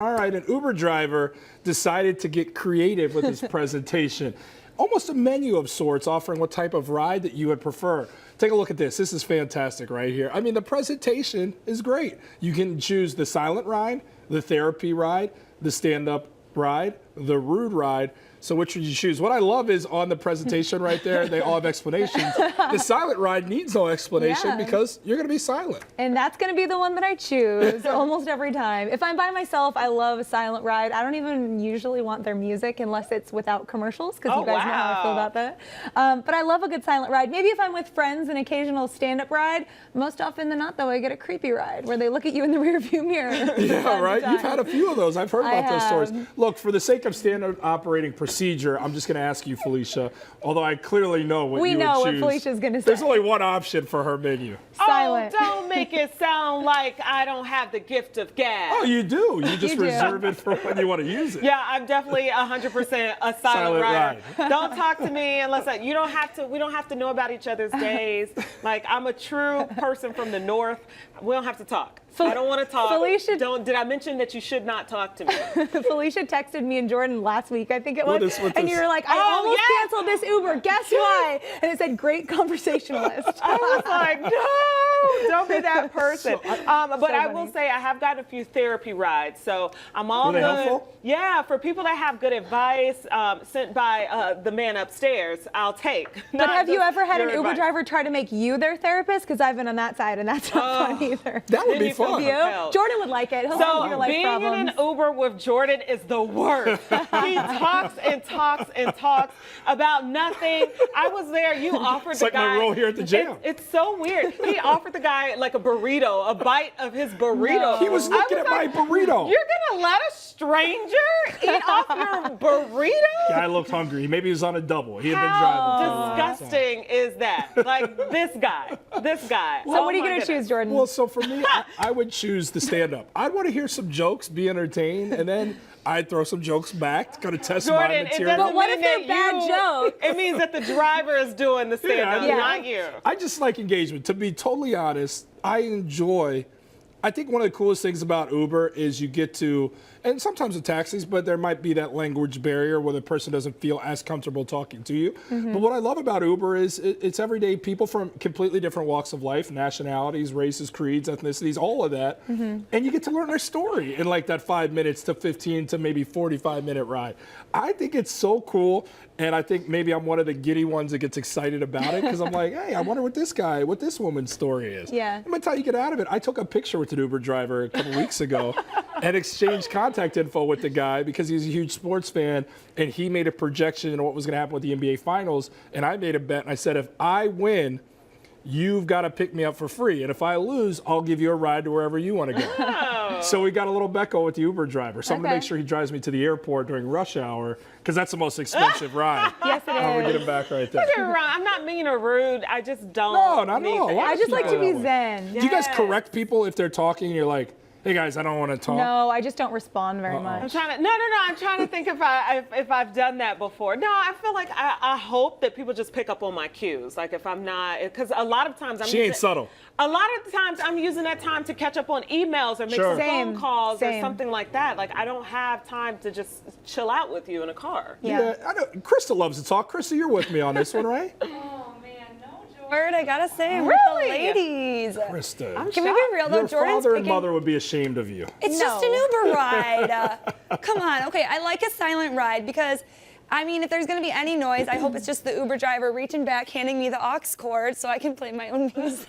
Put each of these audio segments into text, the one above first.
All right, an Uber driver decided to get creative with his presentation. Almost a menu of sorts, offering what type of ride that you would prefer. Take a look at this. This is fantastic right here. I mean, the presentation is great. You can choose the silent ride, the therapy ride, the stand-up ride, the rude ride. So which would you choose? What I love is on the presentation right there, they all have explanations. The silent ride needs no explanation because you're going to be silent. And that's going to be the one that I choose almost every time. If I'm by myself, I love a silent ride. I don't even usually want their music unless it's without commercials, because you guys know how I feel about that. But I love a good silent ride. Maybe if I'm with friends, an occasional stand-up ride. Most often than not, though, I get a creepy ride where they look at you in the rearview mirror. Yeah, right? You've had a few of those. I've heard about those stories. Look, for the sake of standard operating procedure, I'm just going to ask you, Felicia, although I clearly know what you would choose. We know what Felicia's going to say. There's only one option for her menu. Silent. Oh, don't make it sound like I don't have the gift of gab. Oh, you do. You just reserve it for when you want to use it. Yeah, I'm definitely 100% a silent rider. Don't talk to me unless we don't have to know about each other's days. Like, I'm a true person from the north. We don't have to talk. I don't want to talk. Felicia, did I mention that you should not talk to me? Felicia texted me and Jordan last week, I think it was, and you were like, I almost canceled this Uber. Guess why? And it said, great conversationalist. I was like, no, don't be that person. But I will say I have gotten a few therapy rides, so I'm all good. Helpful? Yeah, for people that have good advice sent by the man upstairs, I'll take. But have you ever had an Uber driver try to make you their therapist? Because I've been on that side, and that's not fun either. That would be fun. Jordan would like it. He'll So your life being problems. in an Uber with Jordan is the worst. He talks and talks and talks about nothing. I was there. You offered it's the like guy. my role here at the jam. It's so weird. He offered the guy like a burrito, a bite of his burrito. No. He was looking at my burrito. You're gonna let a stranger eat off your burrito? Guy looked hungry. Maybe he was on a double. He had been driving. Disgusting is that? Like this guy. So what are you gonna choose, Jordan? Well, so for me, I would choose the stand-up. I'd want to hear some jokes, be entertained, and then I'd throw some jokes back, kind of test my material. But what if they're bad jokes? It means that the driver is doing the stand-up, not you. I just like engagement. To be totally honest, I think one of the coolest things about Uber is you get to, and sometimes with taxis, but there might be that language barrier where the person doesn't feel as comfortable talking to you. But what I love about Uber is it's everyday people from completely different walks of life, nationalities, races, creeds, ethnicities, all of that. And you get to learn their story in like that 5 minutes to 15 to maybe 45-minute ride. I think it's so cool. And I think maybe I'm one of the giddy ones that gets excited about it because I'm like, hey, I wonder what this woman's story is. Yeah. I'm going to tell you, get out of it. I took a picture with an Uber driver a couple weeks ago and exchanged contact info with the guy because he's a huge sports fan and he made a projection on what was going to happen with the NBA Finals. And I made a bet and I said, if I win, you've got to pick me up for free. And if I lose, I'll give you a ride to wherever you want to go. Oh. So we got a little Becco with the Uber driver. So I'm going to make sure he drives me to the airport during rush hour because that's the most expensive ride. Yes, it is. I'm going to get him back right there. You're wrong. I'm not mean or rude. I just don't. No, not at all. I just like to be zen. Do you guys correct people if they're talking and you're like, hey guys, I don't want to talk? No, I just don't respond very much. I'm trying to, I'm trying to think if I've done that before. No, I feel like I hope that people just pick up on my cues. Like if I'm not, because a lot of times She ain't subtle. A lot of times I'm using that time to catch up on emails or make some phone calls or something like that. Like I don't have time to just chill out with you in a car. Yeah, I know. Krista loves to talk. Krista, you're with me on this one, right? Word, I gotta say, with the ladies. Krista. Can we be real though? Your Jordan's father and mother would be ashamed of you. It's just an Uber ride. Come on. Okay, I like a silent ride because, I mean, if there's gonna be any noise, I hope it's just the Uber driver reaching back, handing me the aux cord so I can play my own music.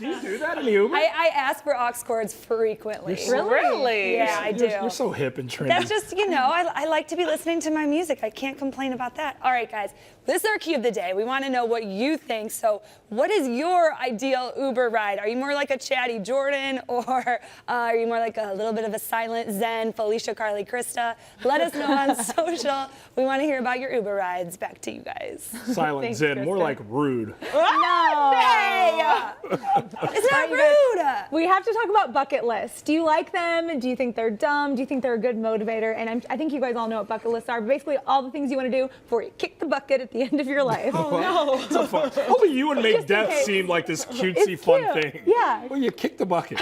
Do you do that in the Uber? I ask for aux cords frequently. Really? Yeah, I do. You're so hip and trendy. That's just, I like to be listening to my music. I can't complain about that. All right, guys, this is our key of the day. We want to know what you think. So what is your ideal Uber ride? Are you more like a chatty Jordan or are you more like a little bit of a silent zen Felicia, Carly, Krista? Let us know on social. We want to hear hear about your Uber rides. Back to you guys. Silent Thanks, Zen, more Kristen. like rude. No. Hey! It's not rude! We have to talk about bucket lists. Do you like them? Do you think they're dumb? Do you think they're a good motivator? And I think you guys all know what bucket lists are. Basically, all the things you want to do before you kick the bucket at the end of your life. No. It's a fun. Only you would make Just in death case. seem like this cutesy It's fun cute. thing. Yeah. Well, you kick the bucket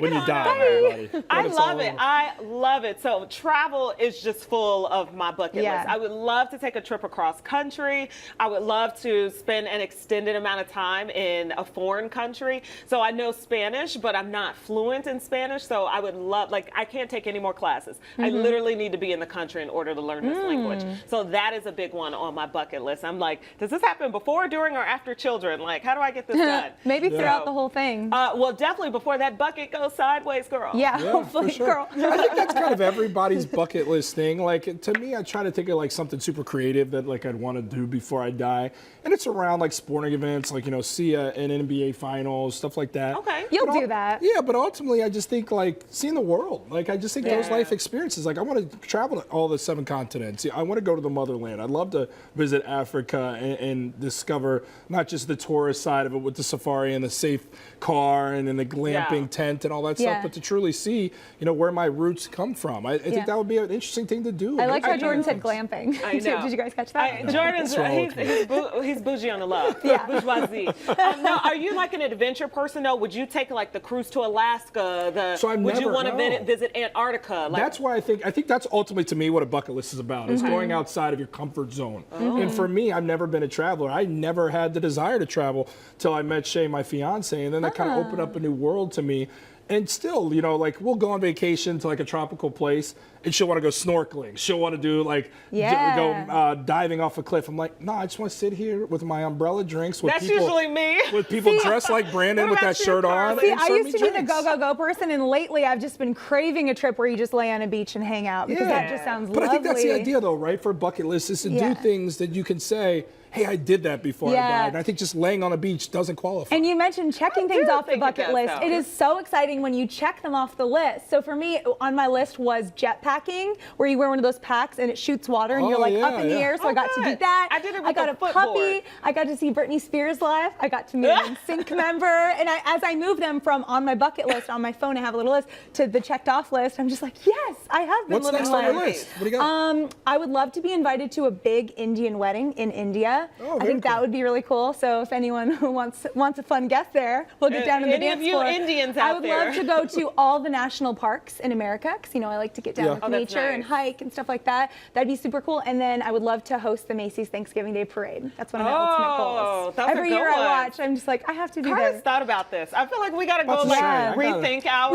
when you die, everybody. I When it's love all it. over. I love it. So travel is just full of my bucket Yeah. list. I would love to take a trip across country. I would love to spend an extended amount of time in a foreign country. So I know Spanish, but I'm not fluent in Spanish. So I would love, like, I can't take any more classes. I literally need to be in the country in order to learn this language. So that is a big one on my bucket list. I'm like, does this happen before, during, or after children? Like, how do I get this done? Maybe throughout So, the whole thing. well, definitely before that bucket goes sideways, girl. yeah, Yeah, hopefully, for sure. girl. I think that's kind of everybody's bucket list thing. Like, to me, I try to think of like something super creative that like I'd want to do before I die, and it's around like sporting events, like see an NBA finals, stuff like that. Okay. You'll But do that. Yeah, but ultimately, I just think like seeing the world. Like, I just think those Yeah. life experiences. Like, I want to travel to all the 7 continents. I want to go to the motherland. I'd love to visit Africa and discover not just the tourist side of it with the safari and the safe car and then the glamping Yeah. tent and all that Yeah. stuff, but to truly see, where my roots come from. I Yeah. think that would be an interesting thing to do. I like how Are Jordan you- said glamping. I know. Did you guys catch that? Jordan's What's wrong with he's bougie on the love. Yeah. Bourgeoisie. No, are you like an adventure person though? Would you take like the cruise to Alaska? So I've would you never- want to no. visit Antarctica? Like, That's why I think that's ultimately to me what a bucket list is about. Is going outside of your comfort zone. And for me, I've never been a traveler. I never had the desire to travel till I met Shay, my fiance, and then that kind of opened up a new world to me. And still, like we'll go on vacation to like a tropical place, and she'll want to go snorkeling. She'll want to do like Yeah. go diving off a cliff. I'm like, no, I just want to sit here with my umbrella drinks. With that's people, usually me. with people dressed like Brandon What with about that you, shirt on. Carly? See, and I serve used me to be the drinks. go person, and lately I've just been craving a trip where you just lay on a beach and hang out because that Yeah. just sounds But lovely. I think that's the idea, though, right? For a bucket list is to Yeah. do things that you can say, "Hey, I did that before I Yeah. died." And I think just laying on a beach doesn't qualify. And you mentioned checking things do off the think it bucket does, list. though. It is so exciting when you check them off the list. So for me, on my list was jetpacking, where you wear one of those packs and it shoots water and you're Oh, like yeah, up in the yeah. air. So I got to do good. that. I did it I with got a a footboard. puppy. I got to see Britney Spears live. I got to meet an NSYNC member. And as I move them from on my bucket list on my phone, I have a little list to the checked off list. I'm just like, yes, I have been What's living next life. on your list? What do you got? I would love to be invited to a big Indian wedding in India. Oh, I very think that cool. would be really cool. So if anyone who wants a fun guest there, we'll get down in the Any of dance you floor. Indians I out would there. love to go to all the national parks in America because I like to get down Yeah. with Oh, that's nature and nice. hike and stuff like that. That'd be super cool. And then I would love to host the Macy's Thanksgiving Day Parade. That's one of my ultimate goals. those are Every good year I ones. watch, I'm just like, I have to do Carly's that. thought about this. I feel like we gotta go About to like say, I gotta- rethink ours.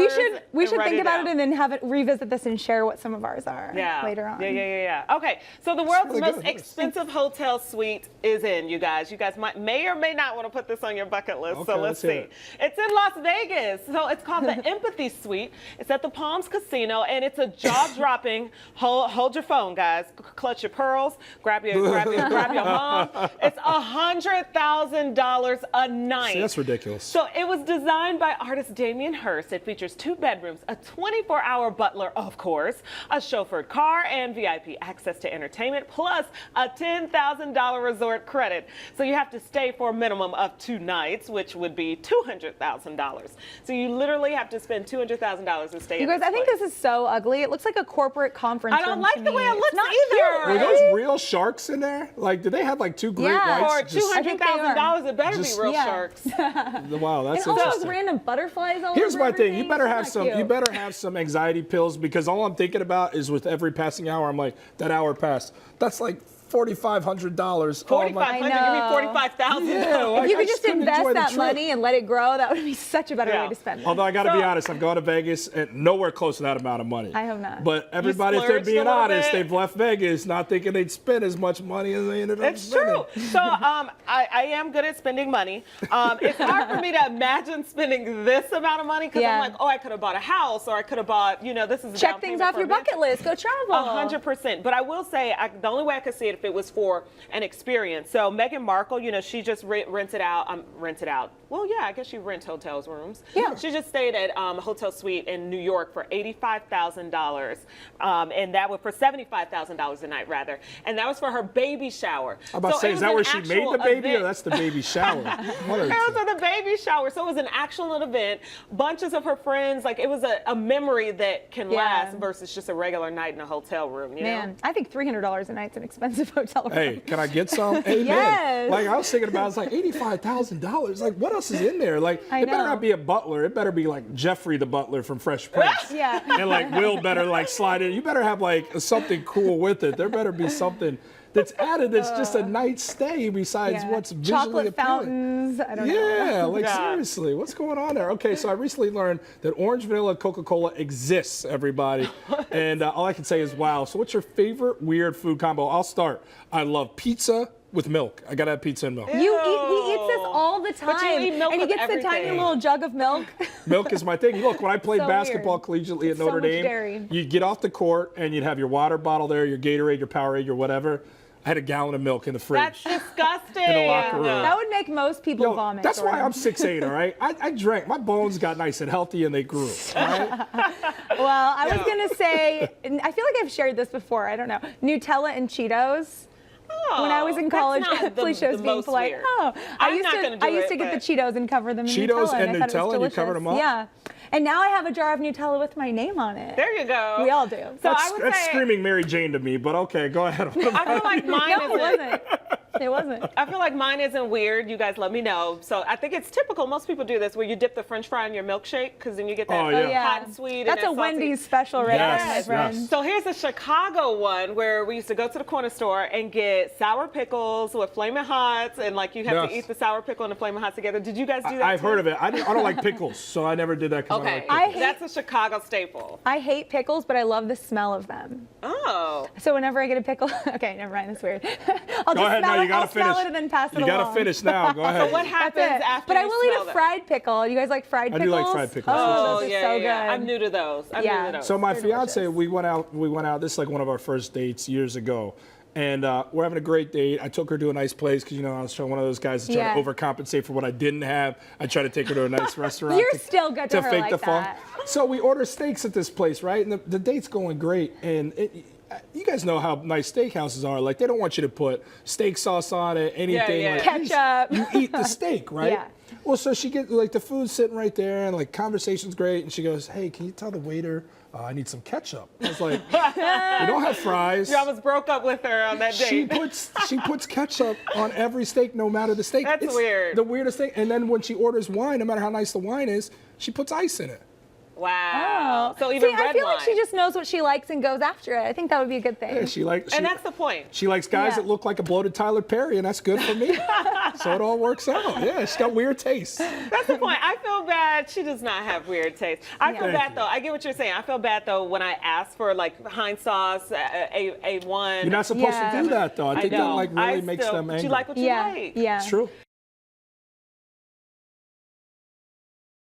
We and should write think about down. it and then have it revisit this and share what some of ours are later on. Yeah. Okay, so the world's really most good. expensive hotel suite is in, you guys. You guys may or may not want to put this on your bucket list, so Okay, let's let's hear see. it. It's in Las Vegas, so it's called the Empathy Suite. It's at the Palms Casino, and it's a jaw-dropping, hold your phone, guys, clutch your pearls, grab your mom. It's $100,000 a night. See, that's ridiculous. So it was designed by artist Damien Hirst. It features 2 bedrooms, a 24-hour butler, of course, a chauffeured car, and VIP access to entertainment, plus a $10,000 resort credit. So you have to stay for a minimum of 2 nights, which would be $200,000. So you literally have to spend $200,000 to stay. You guys, I think this is so ugly. It looks like a corporate conference I don't room like to the way me. it looks It's not either. Were cute, those real sharks in there? Like, did they have like 2 great Yeah. For whites? Just- $200,000, it better Just- be real Yeah. sharks. wow, that's And all those interesting. random butterflies all Here's over my thing. everything. You better It's have not some. cute. You better have some anxiety pills because all I'm thinking about is with every passing hour, I'm like, that hour passed. That's like $4,500. $4,500, give me know. $45,000. Yeah, like, If you I could just couldn't invest enjoy the that trip. money and let it grow, that would be such a better Yeah. way to spend it. Although I got to be So- honest, I've gone to Vegas and nowhere close to that amount of money. I hope not. But everybody, if they're splurged a being little honest, bit. they've left Vegas not thinking they'd spend as much money as they ended up It's spending. true. So I am good at spending money. It's hard for me to imagine spending this amount of money because Yeah. I'm like, oh, I could have bought a house or I could have bought, this is a Check down things payment off for your a mansion. bucket list. Go travel. 100%. But I will say, the only way I could see it if it was for an experience. So Meghan Markle, you know, she just rented out. Well, yeah, I guess she rents hotels rooms. Yeah. She just stayed at a hotel suite in New York for $85,000, and that was for $75,000 a night, rather. And that was for her baby shower. I'm about to say, is that where she made the baby, or that's the baby shower? One of the It was two. for the baby shower, so it was an actual event. Bunches of her friends, like it was a memory that can Yeah. last versus just a regular night in a hotel room. You know? Man, I think $300 a night's an expensive hotel room. Hey, can I get some? Amen. Yes. Like I was thinking about, it's like $85,000. Like what else is in there? Like I it better know. not be a butler. It better be like Jeffrey the butler from Fresh Prince. Yeah. And like Will better like slide in. You better have like something cool with it. There better be something that's added that's just a night stay besides Yeah. what's visually Chocolate appealing. fountains. I don't know. Yeah, like Yeah. seriously, what's going on there? Okay, so I recently learned that orange vanilla Coca-Cola exists, everybody. And all I can say is, wow. So what's your favorite weird food combo? I'll start. I love pizza with milk. I gotta have pizza and milk. He eats this all the time. But you eat milk and he with gets the tiny everything. little jug of milk. Milk is my thing. Look, when I played So basketball weird. collegiately at So Notre much Dame, dairy. you'd get off the court and you'd have your water bottle there, your Gatorade, your Powerade, your whatever. I had a gallon of milk in the fridge. That's disgusting. In the locker room. That would make most people Yo, vomit. that's why Jordan. I'm 6'8", all right? I drank. My bones got nice and healthy and they grew, all right? Well, I was going to say, and I feel like I've shared this before. I don't know. Nutella and Cheetos. When I was in college, Felicia was being polite. Weird. Oh, I'm not gonna do I used it, to get the but- Cheetos and cover them in Cheetos Nutella. and I thought it Nutella, was and you covered delicious. them up? Yeah. And now I have a jar of Nutella with my name on it. There you go. We all do. So I would That's say, screaming Mary Jane to me, but okay, go ahead. I feel like mine No, it isn't. wasn't. It wasn't. I feel like mine isn't weird. You guys let me know. So I think it's typical. Most people do this where you dip the French fry in your milkshake because then you get that Oh, yeah. Yeah. hot and sweet. That's and a that salty. Wendy's special right Yes, there, my yes. friend. So here's a Chicago one where we used to go to the corner store and get sour pickles with Flamin' Hots, and like you have Yes. to eat the sour pickle and the Flamin' Hots together. Did you guys do that? I've too? heard of it. I don't like pickles, so I never did that because Okay, I don't like pickles. hate- that's a Chicago staple. I hate pickles, but I love the smell of them. Oh, So whenever I get a pickle, okay, never mind, that's weird. I'll Go just ahead smell now, it, you gotta I'll smell finish. it and then pass it You along. gotta finish now. Go ahead. what That's happens it. after But I you will smell eat a them? fried pickle. You guys like fried I pickles? do like fried pickles. Oh, those are yeah, so yeah, yeah. good. I'm new to those. I'm Yeah. new to those. So my They're fiance, delicious. we went out. This is like one of our first dates years ago, and we're having a great date. I took her to a nice place because I was one of those guys that try Yeah. to overcompensate for what I didn't have. I try to take her to a nice restaurant. You're still good to her fake like the fun. that. So we order steaks at this place, right? And the date's going great, and you guys know how nice steakhouses are. Like they don't want you to put steak sauce on it, anything. yeah. Like, Ketchup. You eat the steak, right? Yeah. Well, so she gets like the food's sitting right there, and like conversation's great, and she goes, "Hey, can you tell the waiter I need some ketchup?" I was like, "We don't have fries." You almost broke up with her on that She date. puts ketchup on every steak, no matter the steak. That's It's weird. The weirdest thing. And then when she orders wine, no matter how nice the wine is, she puts ice in it. Wow. Oh. So even See, red I feel wine. like she just knows what she likes and goes after it. I think that would be a good thing. Yeah, she and that's the point. She likes guys Yeah. that look like a bloated Tyler Perry, and that's good for me. So it all works out. Yeah, she's got weird tastes. That's the point. I feel bad. She does not have weird taste. I feel Thank bad you. though. I get what you're saying. I feel bad though when I ask for like Heinz sauce, A1. You're not supposed Yeah. to do that, though. I think that know. like really makes them But angry. you like what you yeah, like. yeah. It's true.